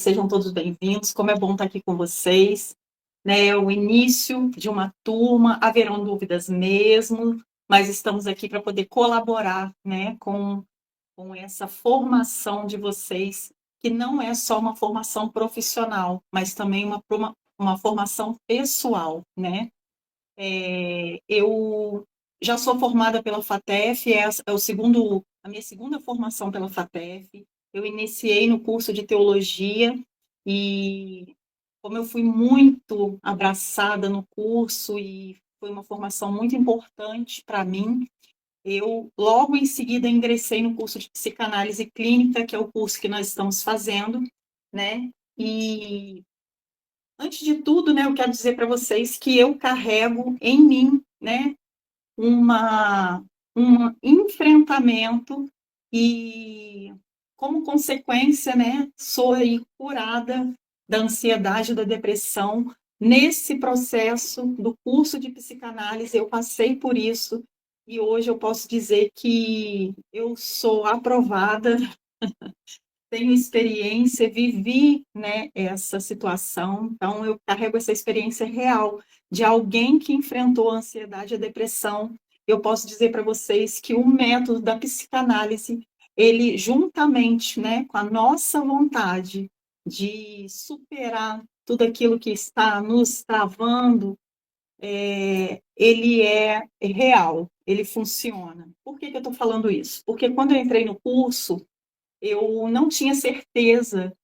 Sejam todos bem-vindos. Como é bom estar aqui com vocês. É o início de uma turma, haverão dúvidas mesmo, mas estamos aqui para poder colaborar, com essa formação de vocês, que não é só uma formação profissional, mas também uma formação pessoal, né? Eu já sou formada pela FATEF, a minha segunda formação pela FATEF. Eu iniciei no curso de teologia e como eu fui muito abraçada no curso e foi uma formação muito importante para mim, eu logo em seguida ingressei no curso de psicanálise clínica, que é o curso que nós estamos fazendo, né? E antes de tudo, né, eu quero dizer para vocês que eu carrego em mim, né, uma, um enfrentamento e, como consequência, né, sou aí curada da ansiedade, da depressão. Nesse processo do curso de psicanálise, eu passei por isso e hoje eu posso dizer que eu sou aprovada, tenho experiência, vivi, né, essa situação, então eu carrego essa experiência real de alguém que enfrentou a ansiedade e a depressão. Eu posso dizer para vocês que o método da psicanálise, ele juntamente, né, com a nossa vontade de superar tudo aquilo que está nos travando, ele é real, ele funciona. Por que eu estou falando isso? Porque quando eu entrei no curso, eu não tinha certeza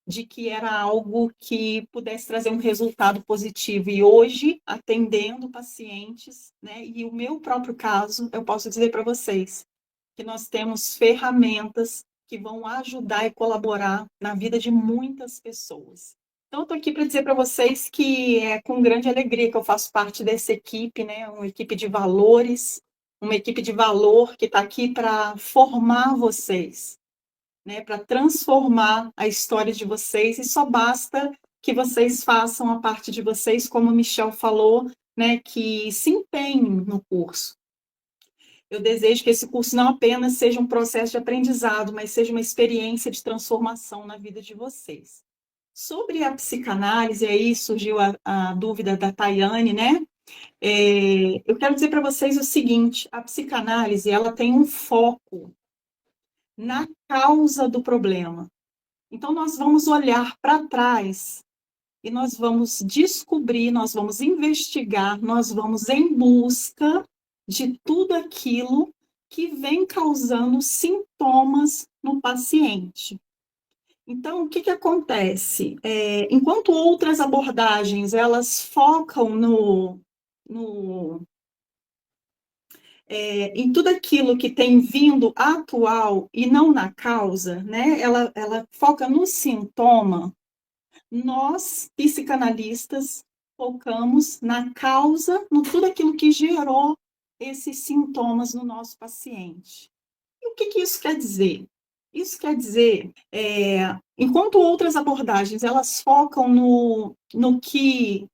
de que era algo que pudesse trazer um resultado positivo. E hoje, atendendo pacientes, né, e o meu próprio caso, eu posso dizer para vocês que nós temos ferramentas que vão ajudar e colaborar na vida de muitas pessoas. Então, eu estou aqui para dizer para vocês que é com grande alegria que eu faço parte dessa equipe, né, uma equipe de valores, uma equipe de valor que está aqui para formar vocês, né, para transformar a história de vocês, e só basta que vocês façam a parte de vocês, como o Michel falou, né, que se empenhem no curso. Eu desejo que esse curso não apenas seja um processo de aprendizado, mas seja uma experiência de transformação na vida de vocês. Sobre a psicanálise, aí surgiu a dúvida da Tayane, né? Eu quero dizer para vocês o seguinte: a psicanálise, ela tem um foco na causa do problema. Então, nós vamos olhar para trás e nós vamos descobrir, nós vamos investigar, nós vamos em busca de tudo aquilo que vem causando sintomas no paciente. Então, o que acontece? Enquanto outras abordagens, elas focam em tudo aquilo que tem vindo atual e não na causa, né? Ela foca no sintoma. Nós, psicanalistas, focamos na causa, no tudo aquilo que gerou esses sintomas no nosso paciente. E o que isso quer dizer? Isso quer dizer, enquanto outras abordagens, elas focam no que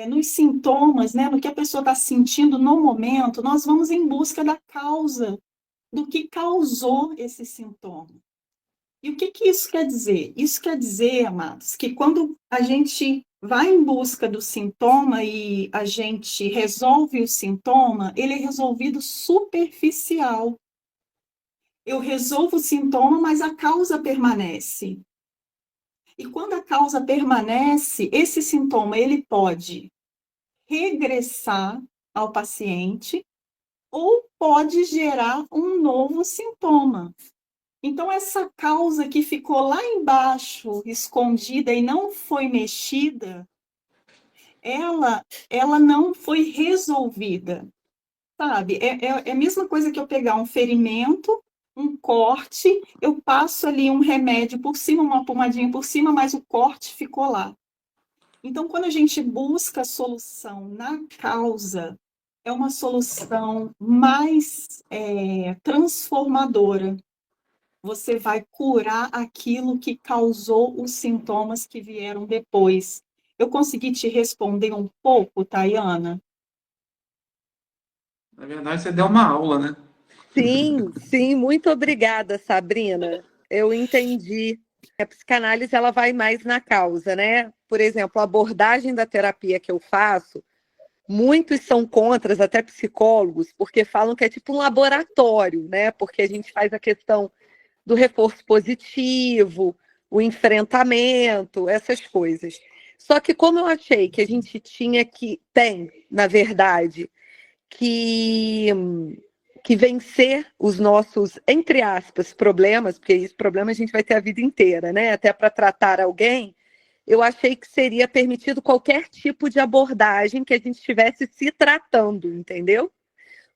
nos sintomas, né, no que a pessoa está sentindo no momento, nós vamos em busca da causa, do que causou esse sintoma. E o que isso quer dizer? Isso quer dizer, amados, que quando a gente vai em busca do sintoma e a gente resolve o sintoma, ele é resolvido superficial. Eu resolvo o sintoma, mas a causa permanece. E quando a causa permanece, esse sintoma ele pode regressar ao paciente ou pode gerar um novo sintoma. Então, essa causa que ficou lá embaixo, escondida e não foi mexida, ela não foi resolvida, sabe? É a mesma coisa que eu pegar um ferimento, um corte, eu passo ali um remédio por cima, uma pomadinha por cima, mas o corte ficou lá. Então, quando a gente busca a solução na causa, é uma solução mais transformadora. Você vai curar aquilo que causou os sintomas que vieram depois. Eu consegui te responder um pouco, Tayana? Na verdade, você deu uma aula, né? Sim, sim, muito obrigada, Sabrina. Eu entendi. A psicanálise ela vai mais na causa, né? Por exemplo, a abordagem da terapia que eu faço, muitos são contras, até psicólogos, porque falam que é tipo um laboratório, né? Porque a gente faz a questão do reforço positivo, o enfrentamento, essas coisas. Só que como eu achei que a gente tem, na verdade, que vencer os nossos, entre aspas, problemas, porque esse problema a gente vai ter a vida inteira, né? Até para tratar alguém, eu achei que seria permitido qualquer tipo de abordagem que a gente estivesse se tratando, entendeu?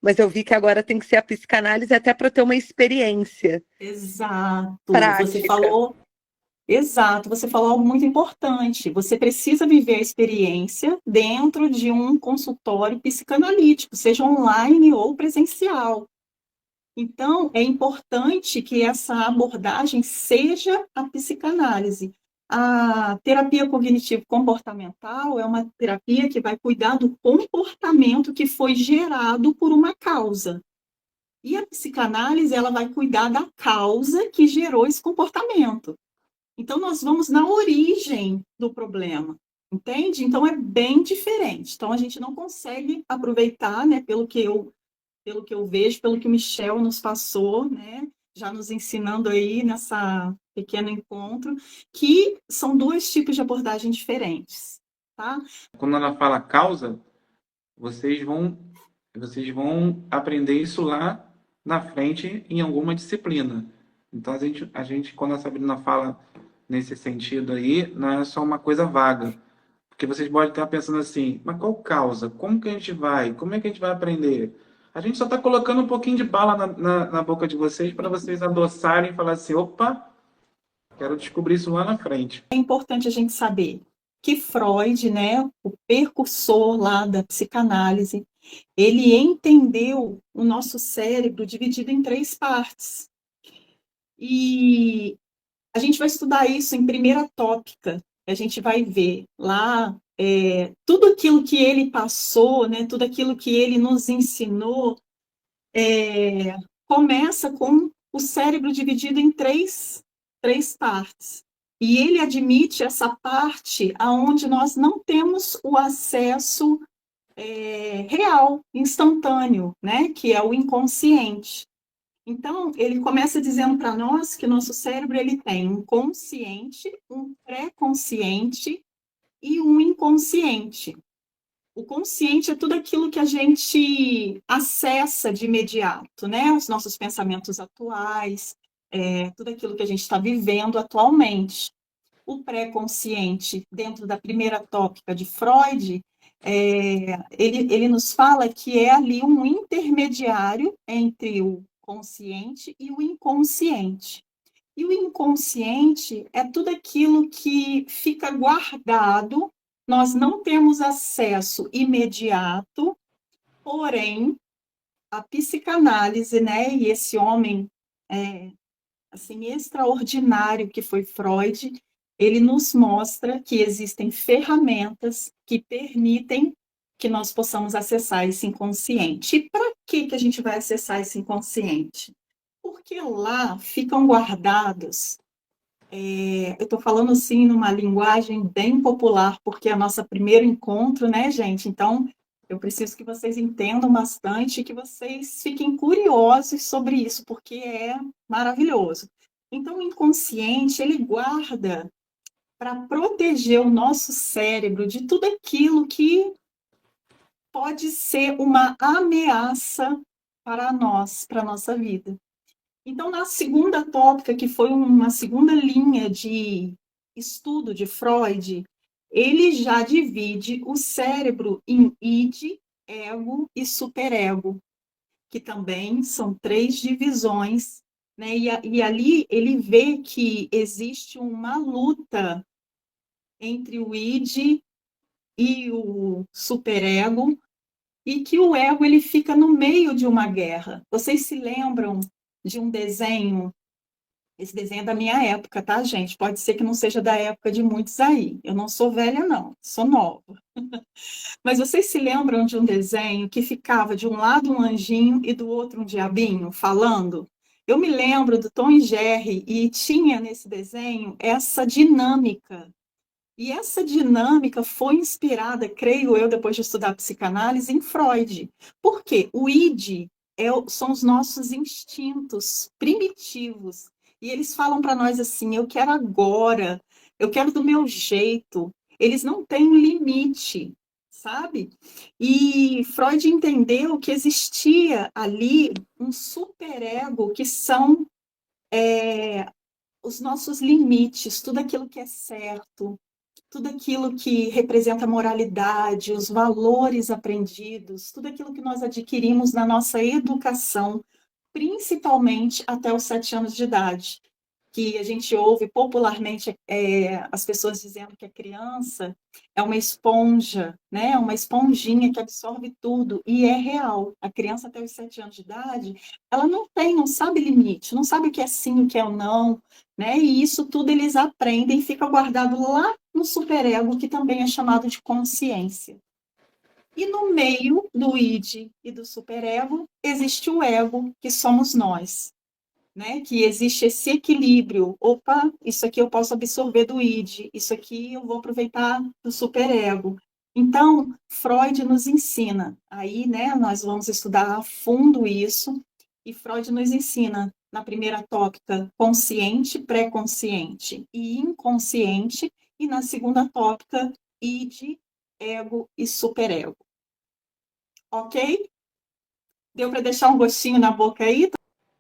Mas eu vi que agora tem que ser a psicanálise até para ter uma experiência Exato. prática. Exato, você falou algo muito importante. Você precisa viver a experiência dentro de um consultório psicanalítico, seja online ou presencial. Então, é importante que essa abordagem seja a psicanálise. A terapia cognitivo-comportamental é uma terapia que vai cuidar do comportamento que foi gerado por uma causa. E a psicanálise, ela vai cuidar da causa que gerou esse comportamento. Então, nós vamos na origem do problema, entende? Então, é bem diferente. Então, a gente não consegue aproveitar, né, pelo que eu vejo, pelo que o Michel nos passou, né, já nos ensinando aí nessa pequeno encontro, que são dois tipos de abordagem diferentes, tá? Quando ela fala causa, vocês vão, vocês vão aprender isso lá na frente em alguma disciplina. Então, quando a Sabrina fala nesse sentido aí, não é só uma coisa vaga. Porque vocês podem estar pensando assim, mas qual causa? Como que a gente vai? Como é que a gente vai aprender? A gente só está colocando um pouquinho de bala na boca de vocês para vocês adoçarem e falar assim, opa, quero descobrir isso lá na frente. É importante a gente saber que Freud, né, o precursor lá da psicanálise, ele entendeu o nosso cérebro dividido em três partes. E a gente vai estudar isso em primeira tópica. A gente vai ver lá tudo aquilo que ele passou, né, tudo aquilo que ele nos ensinou, começa com o cérebro dividido em três partes. E ele admite essa parte aonde nós não temos o acesso real, instantâneo, né, que é o inconsciente. Então, ele começa dizendo para nós que nosso cérebro ele tem um consciente, um pré-consciente e um inconsciente. O consciente é tudo aquilo que a gente acessa de imediato, né? Os nossos pensamentos atuais, tudo aquilo que a gente está vivendo atualmente. O pré-consciente, dentro da primeira tópica de Freud, ele nos fala que é ali um intermediário entre o consciente e o inconsciente. E o inconsciente é tudo aquilo que fica guardado, nós não temos acesso imediato, porém, a psicanálise, né, e esse homem assim extraordinário que foi Freud, ele nos mostra que existem ferramentas que permitem que nós possamos acessar esse inconsciente. E para que a gente vai acessar esse inconsciente? Porque lá ficam guardados, eu estou falando assim numa linguagem bem popular, porque é o nosso primeiro encontro, né, gente? Então, eu preciso que vocês entendam bastante, que vocês fiquem curiosos sobre isso, porque é maravilhoso. Então, o inconsciente, ele guarda para proteger o nosso cérebro de tudo aquilo que pode ser uma ameaça para nós, para a nossa vida. Então, na segunda tópica, que foi uma segunda linha de estudo de Freud, ele já divide o cérebro em id, ego e superego, que também são três divisões, né? E ali ele vê que existe uma luta entre o id e o superego, e que o ego ele fica no meio de uma guerra. Vocês se lembram de um desenho? Esse desenho é da minha época, tá, gente? Pode ser que não seja da época de muitos aí. Eu não sou velha, não, sou nova. Mas vocês se lembram de um desenho que ficava de um lado um anjinho e do outro um diabinho falando? Eu me lembro do Tom e Jerry e tinha nesse desenho essa dinâmica. E essa dinâmica foi inspirada, creio eu, depois de estudar psicanálise, em Freud. Por quê? O id são os nossos instintos primitivos. E eles falam para nós assim: eu quero agora, eu quero do meu jeito. Eles não têm um limite, sabe? E Freud entendeu que existia ali um superego que são os nossos limites, tudo aquilo que é certo, tudo aquilo que representa a moralidade, os valores aprendidos, tudo aquilo que nós adquirimos na nossa educação, principalmente até os 7 anos de idade, que a gente ouve popularmente as pessoas dizendo que a criança é uma esponja, né? Uma esponjinha que absorve tudo, e é real. A criança até os 7 anos de idade, ela não sabe limite, não sabe o que é sim, o que é o não, né? E isso tudo eles aprendem e fica guardado lá no superego, que também é chamado de consciência. E no meio do id e do superego existe o ego, que somos nós, né? Que existe esse equilíbrio. Opa, isso aqui eu posso absorver do id, isso aqui eu vou aproveitar do superego. Então, Freud nos ensina. Aí, né, nós vamos estudar a fundo isso, e Freud nos ensina, na primeira tópica, consciente, pré-consciente e inconsciente, e na segunda tópica, id, ego e superego. Ok? Deu para deixar um gostinho na boca aí?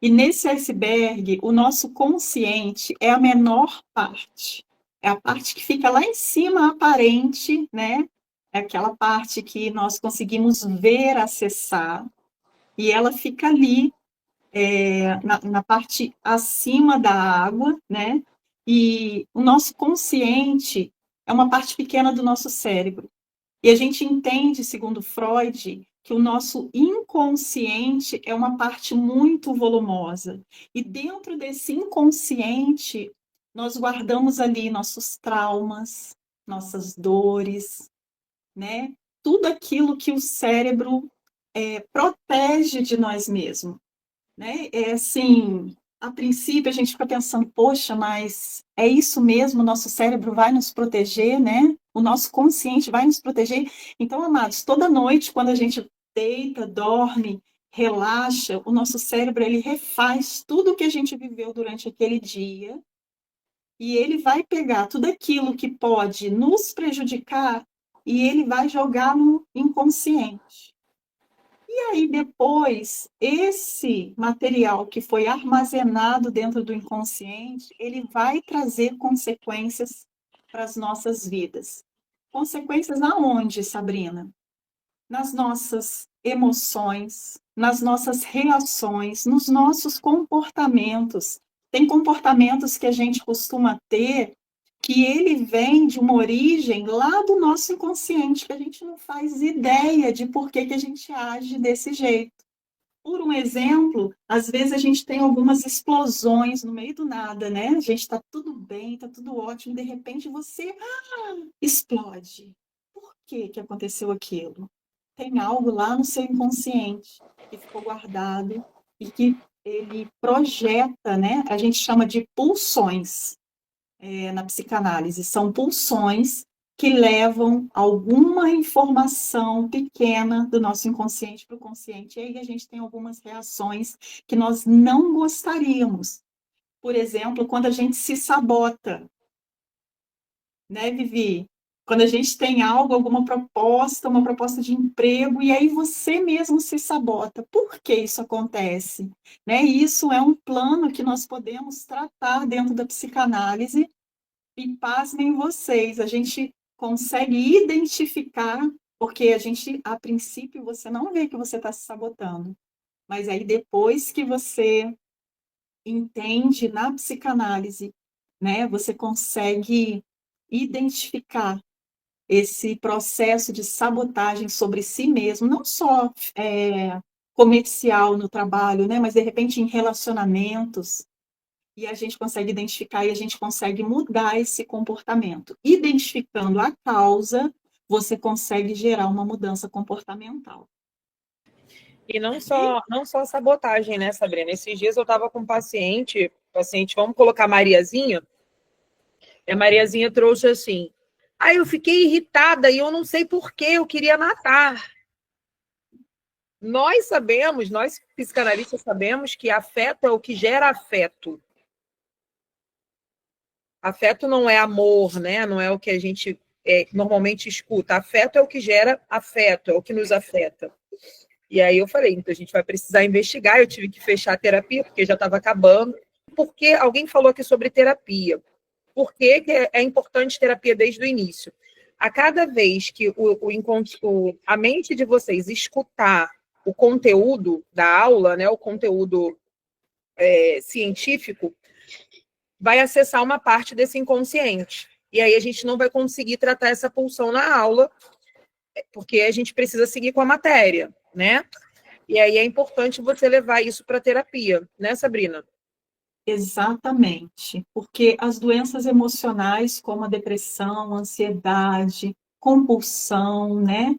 E nesse iceberg, o nosso consciente é a menor parte. É a parte que fica lá em cima, aparente, né? É aquela parte que nós conseguimos ver, acessar, e ela fica ali, na parte acima da água, né? E o nosso consciente é uma parte pequena do nosso cérebro. E a gente entende, segundo Freud, que o nosso inconsciente é uma parte muito volumosa. E dentro desse inconsciente, nós guardamos ali nossos traumas, nossas dores, né? Tudo aquilo que o cérebro protege de nós mesmos, né? É assim, a princípio a gente fica pensando, poxa, mas é isso mesmo, o nosso cérebro vai nos proteger, né? O nosso consciente vai nos proteger. Então, amados, toda noite, quando a gente deita, dorme, relaxa, o nosso cérebro, ele refaz tudo o que a gente viveu durante aquele dia, e ele vai pegar tudo aquilo que pode nos prejudicar e ele vai jogar no inconsciente. E aí, depois, esse material que foi armazenado dentro do inconsciente, ele vai trazer consequências para as nossas vidas. Consequências aonde, Sabrina? Nas nossas emoções, nas nossas reações, nos nossos comportamentos. Tem comportamentos que a gente costuma ter que ele vem de uma origem lá do nosso inconsciente, que a gente não faz ideia de por que a gente age desse jeito. Por um exemplo, às vezes a gente tem algumas explosões no meio do nada, né? A gente está tudo bem, está tudo ótimo, de repente você explode. Por que aconteceu aquilo? Tem algo lá no seu inconsciente que ficou guardado e que ele projeta, né? A gente chama de pulsões na psicanálise. São pulsões que levam alguma informação pequena do nosso inconsciente para o consciente. E aí a gente tem algumas reações que nós não gostaríamos. Por exemplo, quando a gente se sabota, né, Vivi? Quando a gente tem algo, alguma proposta, uma proposta de emprego, e aí você mesmo se sabota. Por que isso acontece? Né? Isso é um plano que nós podemos tratar dentro da psicanálise. E pasmem vocês, a gente consegue identificar, porque a gente, a princípio, você não vê que você está se sabotando. Mas aí depois que você entende na psicanálise, né, você consegue identificar esse processo de sabotagem sobre si mesmo, não só comercial no trabalho, né, mas de repente em relacionamentos, e a gente consegue identificar e a gente consegue mudar esse comportamento. Identificando a causa, você consegue gerar uma mudança comportamental. E não só sabotagem, né, Sabrina? Esses dias eu estava com um paciente, vamos colocar Mariazinha, e a Mariazinha trouxe assim, aí eu fiquei irritada e eu não sei por que eu queria matar. Nós psicanalistas sabemos que afeto é o que gera afeto. Afeto não é amor, né? Não é o que a gente normalmente escuta. Afeto é o que gera afeto, é o que nos afeta. E aí eu falei, então a gente vai precisar investigar. Eu tive que fechar a terapia, porque já estava acabando. Porque alguém falou aqui sobre terapia. Por que é importante terapia desde o início? A cada vez que a mente de vocês escutar o conteúdo da aula, né, o conteúdo científico, vai acessar uma parte desse inconsciente. E aí a gente não vai conseguir tratar essa pulsão na aula, porque a gente precisa seguir com a matéria, né? E aí é importante você levar isso para terapia, né, Sabrina? Exatamente, porque as doenças emocionais, como a depressão, ansiedade, compulsão, né?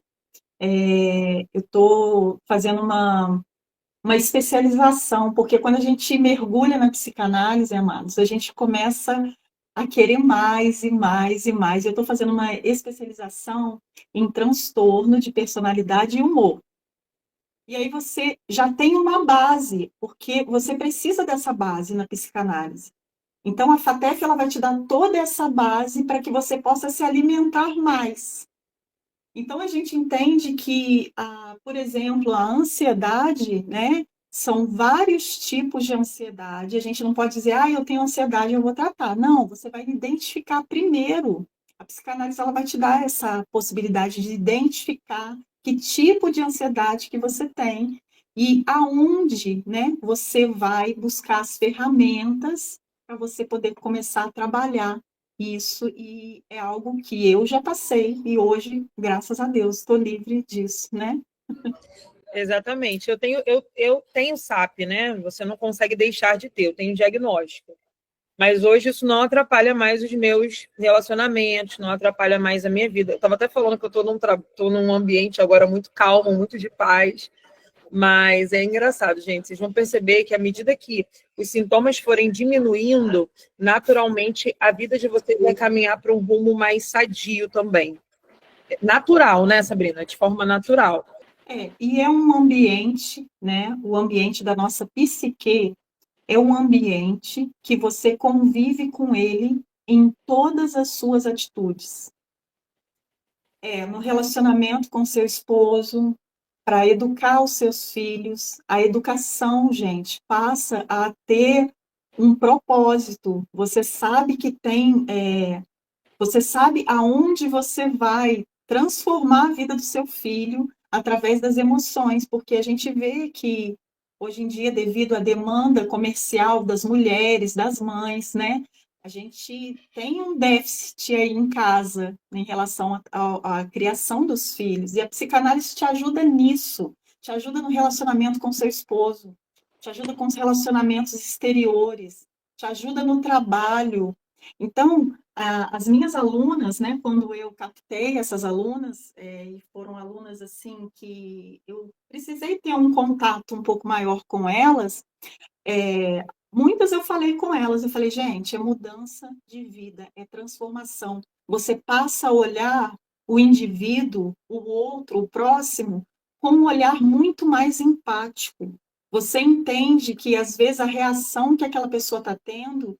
Eu estou fazendo uma especialização, porque quando a gente mergulha na psicanálise, amados, a gente começa a querer mais e mais e mais. Eu estou fazendo uma especialização em transtorno de personalidade e humor. E aí você já tem uma base, porque você precisa dessa base na psicanálise. Então, a FATEF ela vai te dar toda essa base para que você possa se alimentar mais. Então, a gente entende que, por exemplo, a ansiedade, né, são vários tipos de ansiedade. A gente não pode dizer, eu tenho ansiedade, eu vou tratar. Não, você vai identificar primeiro. A psicanálise ela vai te dar essa possibilidade de identificar que tipo de ansiedade que você tem e aonde, né, você vai buscar as ferramentas para você poder começar a trabalhar isso, e é algo que eu já passei, e hoje, graças a Deus, estou livre disso, né? Exatamente. Eu tenho SAP, né? Você não consegue deixar de ter, eu tenho diagnóstico. Mas hoje isso não atrapalha mais os meus relacionamentos, não atrapalha mais a minha vida. Eu estava até falando que eu estou num ambiente agora muito calmo, muito de paz. Mas é engraçado, gente. Vocês vão perceber que à medida que os sintomas forem diminuindo, naturalmente a vida de vocês vai caminhar para um rumo mais sadio também. Natural, né, Sabrina? De forma natural. E é um ambiente, né? O ambiente da nossa psique é um ambiente que você convive com ele em todas as suas atitudes. No relacionamento com seu esposo, para educar os seus filhos. A educação, gente, passa a ter um propósito. Você sabe que tem, você sabe aonde você vai transformar a vida do seu filho através das emoções, porque a gente vê que hoje em dia, devido à demanda comercial das mulheres, das mães, né? A gente tem um déficit aí em casa em relação à criação dos filhos. E a psicanálise te ajuda nisso, te ajuda no relacionamento com seu esposo, te ajuda com os relacionamentos exteriores, te ajuda no trabalho. Então, as minhas alunas, né, quando eu captei essas alunas, e foram alunas assim que eu precisei ter um contato um pouco maior com elas, muitas eu falei com elas, eu falei, gente, é mudança de vida, é transformação. Você passa a olhar o indivíduo, o outro, o próximo, com um olhar muito mais empático. Você entende que, às vezes, a reação que aquela pessoa está tendo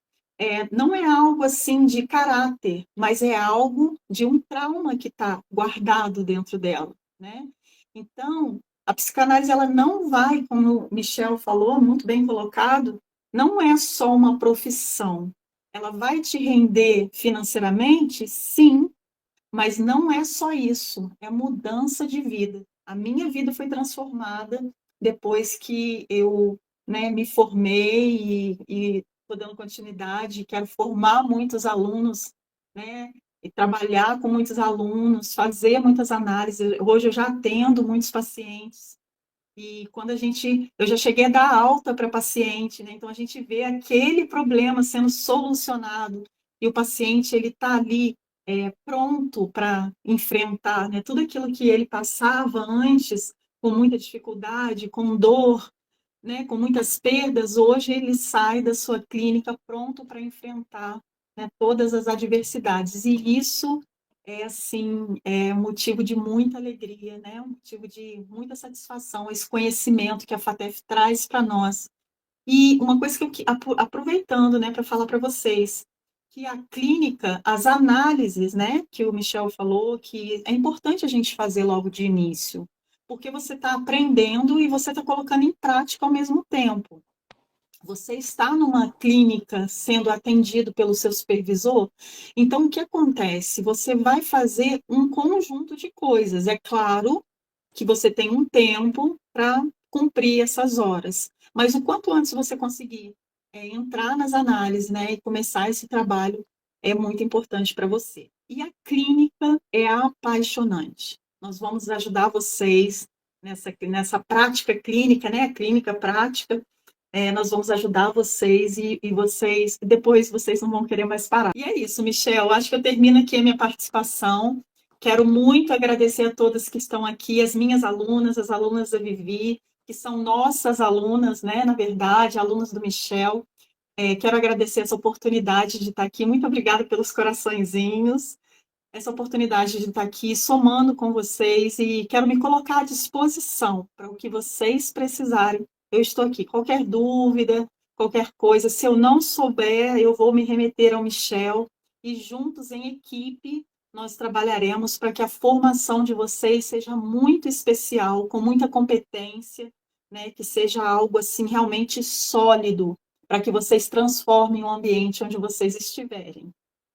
não é algo assim de caráter, mas é algo de um trauma que está guardado dentro dela, né? Então, a psicanálise ela não vai, como o Michel falou, muito bem colocado, não é só uma profissão. Ela vai te render financeiramente? Sim, mas não é só isso, é mudança de vida. A minha vida foi transformada depois que eu, né, me formei e estou dando continuidade, quero formar muitos alunos, né, e trabalhar com muitos alunos, fazer muitas análises. Hoje eu já atendo muitos pacientes. E quando eu já cheguei a dar alta para paciente, né? Então a gente vê aquele problema sendo solucionado e o paciente ele está ali pronto para enfrentar, né? Tudo aquilo que ele passava antes com muita dificuldade, com dor, né, com muitas perdas, hoje ele sai da sua clínica pronto para enfrentar, né, todas as adversidades. E isso é, assim, é motivo de muita alegria, né, um motivo de muita satisfação, esse conhecimento que a FATEF traz para nós. E uma coisa que aproveitando, né, para falar para vocês, que a clínica, as análises, né, que o Michel falou, que é importante a gente fazer logo de início, porque você está aprendendo e você está colocando em prática ao mesmo tempo. Você está numa clínica sendo atendido pelo seu supervisor, então o que acontece? Você vai fazer um conjunto de coisas. É claro que você tem um tempo para cumprir essas horas, mas o quanto antes você conseguir entrar nas análises, né, e começar esse trabalho é muito importante para você. E a clínica é apaixonante. Nós vamos ajudar vocês nessa prática clínica, né, a clínica prática, nós vamos ajudar vocês e vocês, depois vocês não vão querer mais parar. E é isso, Michel, acho que eu termino aqui a minha participação. Quero muito agradecer a todas que estão aqui, as minhas alunas, as alunas da Vivi, que são nossas alunas, né, na verdade, alunas do Michel. Quero agradecer essa oportunidade de estar aqui. Muito obrigada pelos coraçõezinhos, essa oportunidade de estar aqui somando com vocês e quero me colocar à disposição para o que vocês precisarem. Eu estou aqui. Qualquer dúvida, qualquer coisa, se eu não souber, eu vou me remeter ao Michel e juntos em equipe nós trabalharemos para que a formação de vocês seja muito especial, com muita competência, né, que seja algo assim realmente sólido, para que vocês transformem o ambiente onde vocês estiverem.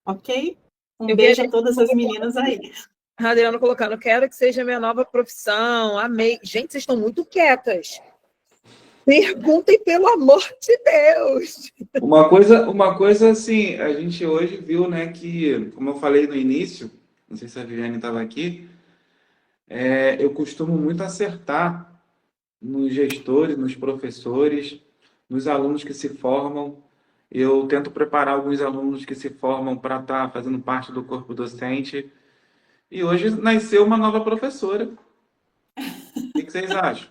Ok? Um beijo a todas as meninas aí. Adriano colocando, quero que seja minha nova profissão, amei. Gente, vocês estão muito quietas. Perguntem pelo amor de Deus. Uma coisa assim, a gente hoje viu, né, que, como eu falei no início, não sei se a Viviane estava aqui, eu costumo muito acertar nos gestores, nos professores, nos alunos que se formam. Eu tento preparar alguns alunos que se formam para estar fazendo parte do corpo docente. E hoje nasceu uma nova professora. O que vocês acham?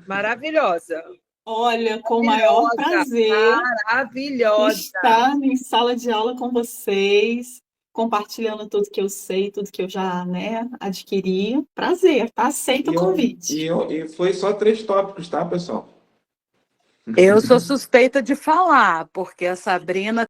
Maravilhosa. Olha, com o maior prazer Maravilhosa. estar em sala de aula com vocês, compartilhando tudo que eu sei, tudo que eu já, né, adquiri. Prazer, tá? Aceito o convite. E foi só 3 tópicos, tá, pessoal? Eu sou suspeita de falar, porque a Sabrina